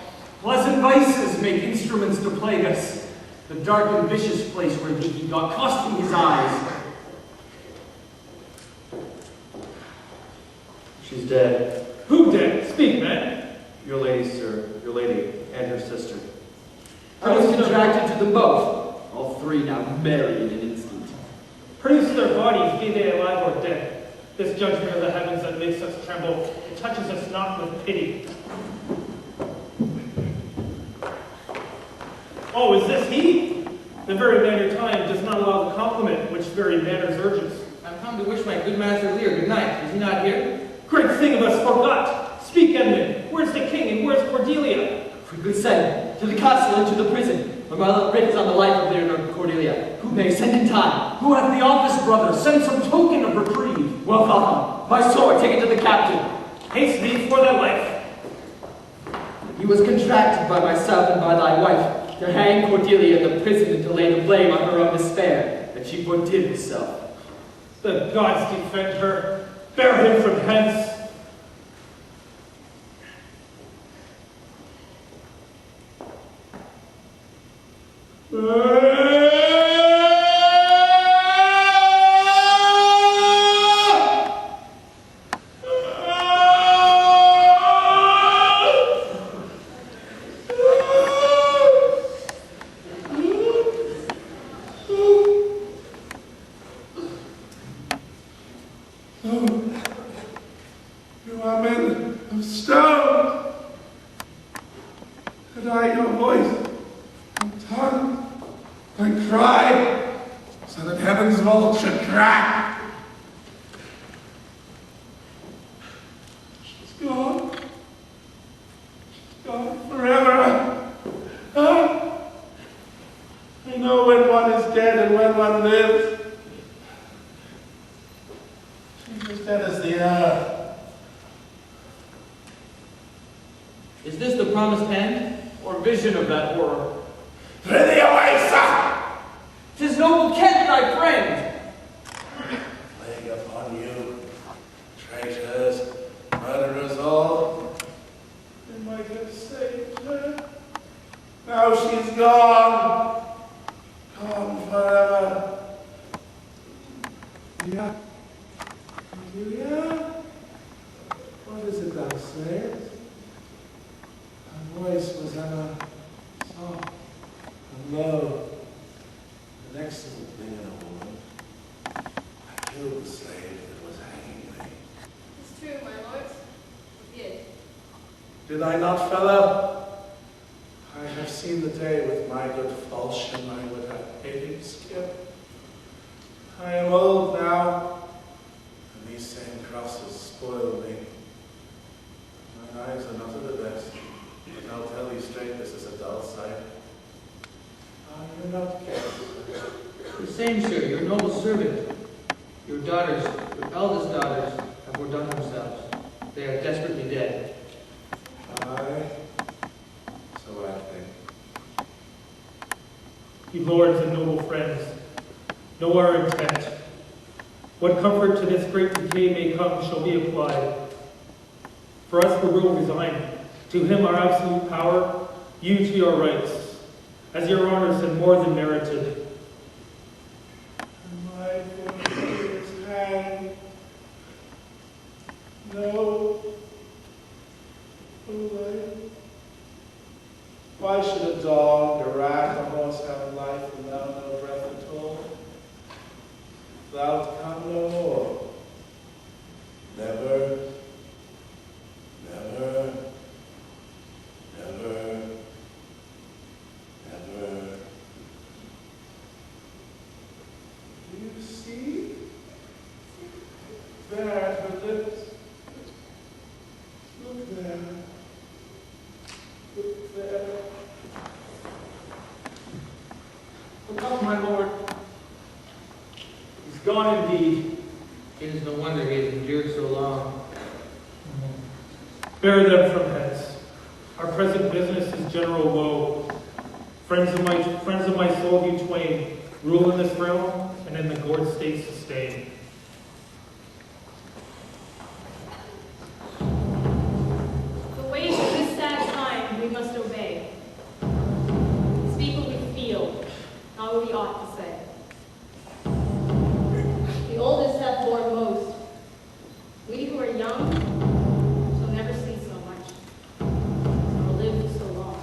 pleasant vices make instruments to plague us. The dark and vicious place where he got costing his eyes. She's dead. Who dead? Speak, man. Your lady, sir. Your lady, and her sister. I was contracted to them both. All three now married in an instant. Produce their bodies, be they alive or dead. This judgment of the heavens that makes us tremble, it touches us not with pity. Oh, is this he? The very man your time does not allow the compliment which very manners urges. I've come to wish my good master Lear good night. Is he not here? Great thing of us forgot. Speak, Edmund. Where's the king and where's Cordelia? For good send to the castle and to the prison. For my love writ is on the life of Lear and Cordelia. Who may send in time? Who hath the office, brother? Send some token of reprieve. Well thought. My sword, take it to the captain. Haste thee for thy life. He was contracted by myself and by thy wife to hang Cordelia in the prison and to lay the blame on her own despair, that she foredid herself. The gods defend her. Bear him from hence. and cry so that heaven's vault should crack. She's gone. She's gone forever. I know when one is dead and when one lives. She's as dead as the earth. Is this the promised end, or vision of that horror? Prithee away, sir! 'Tis noble Kent, thy friend! Plague upon you, traitors, murderers all. You might have saved her. Now she's gone. Gone forever. Yeah. Julia? What is it thou sayest? Her voice was ever soft and low. An excellent thing in a woman. I killed the slave that was hanging me. It's true, my lord. You did. Did I not, fellow? I have seen the day with my good falchion I would have hated skip. I am old now, and these same crosses spoil me. My eyes are not of the best, but I'll tell you straight, this is a dull sight. Ah, you're not careless. The same, sir, your noble servant. Your daughters, your eldest daughters, have foredone themselves. They are desperately dead. Aye, so I think. Ye lords and noble friends, know our intent. What comfort to this great decay may come shall be applied. For us the will resign, to him our absolute power, you to your rights, as your honors have more than merited. My poor is hanged. No. Why should a dog, a rat, a horse have life and thou no breath at all? Thou'lt come no more. Never, never, never, never. Do you see? There at her lips. Look there. Look there. Look up, my lord. He's gone indeed. It is no wonder he has endured so long. Bear them from hence. Our present business is general woe. Friends of my soul, you twain, rule in this realm and in the gourd state sustain. The ways of this sad time we must obey. Speak what we feel, not what we ought to say. The oldest have borne most. We who are young shall never see so much, nor live so long.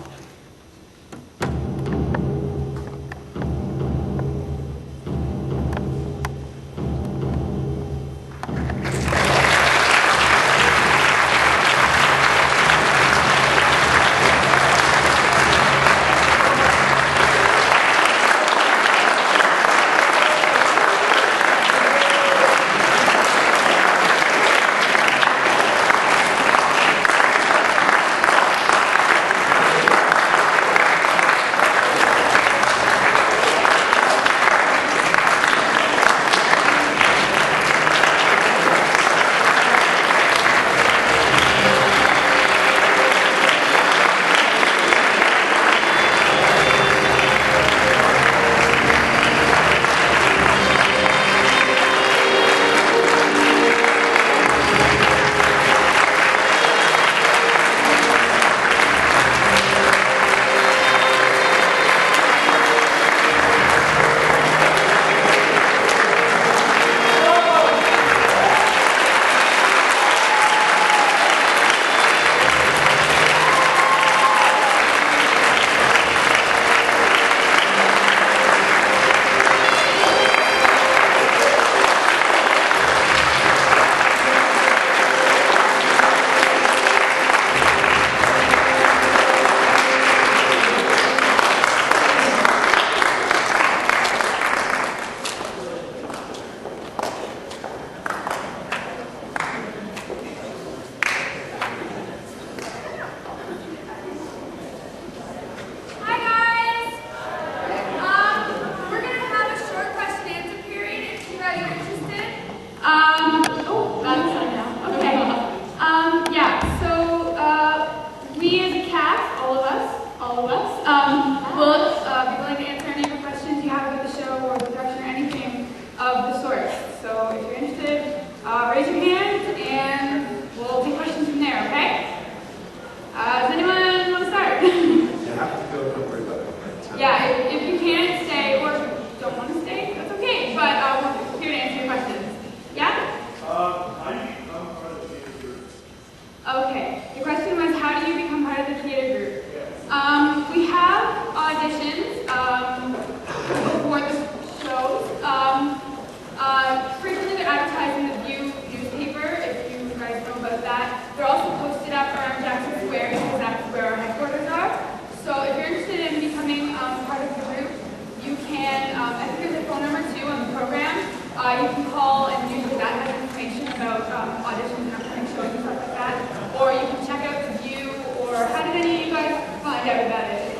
You can call and usually that has information about auditions and upcoming shows and stuff like that. Or you can check out The View, or how did any of you guys find out about it?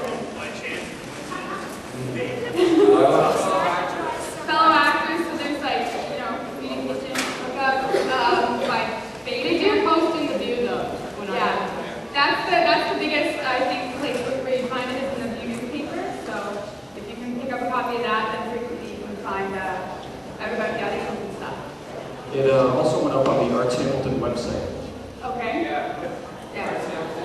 Fellow actors, so there's like, communication hookup by They do post in The View though. Yeah, that's the biggest, I think, place where you find it is in the View newspaper. So if you can pick up a copy of that, then frequently you can find out about the auditions and stuff. It also went up on the Arts Hamilton website. Okay. Yeah. Yeah.